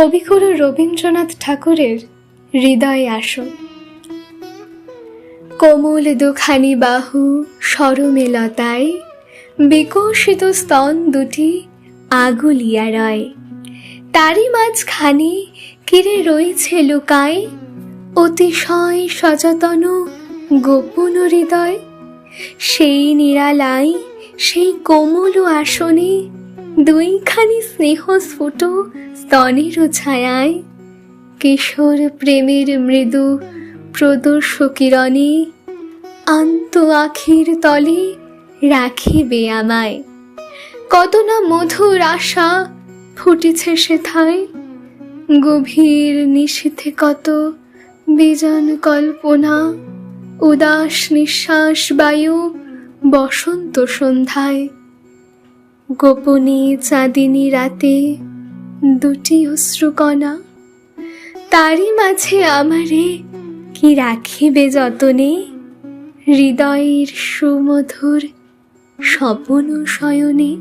কবিগুরু রবীন্দ্রনাথ ঠাকুরের হৃদয়ে আসো। কোমল দুখানি বাহু সরমে লতায়, বিকশিত স্তন দুটি আগুলিয়া রয়। তারই মাঝখানে কিরে রয়েছে লুকায়, অতিশয় সযতন গোপন হৃদয়। সেই নিরালায়, সেই কোমল আসনে, দুইখানি স্নেহস্ফুট স্তনের ছায়ায়, কিশোর প্রেমের মৃদু প্রদর্শ কিরণে, আন্ত আখির তলে রাখিবে আমায়। কত না মধুর আশা ফুটেছে সেথায়, গভীর নিশীথে কত বিজন কল্পনা, উদাস নিঃশ্বাস বায়ু বসন্ত সন্ধ্যায়। গোপনে চাঁদিনী রাতে দুটি অশ্রুকণা, তারই মাঝে আমারে কি রাখিবে যতনে, হৃদয়ের সুমধুর স্বপন শয়নে।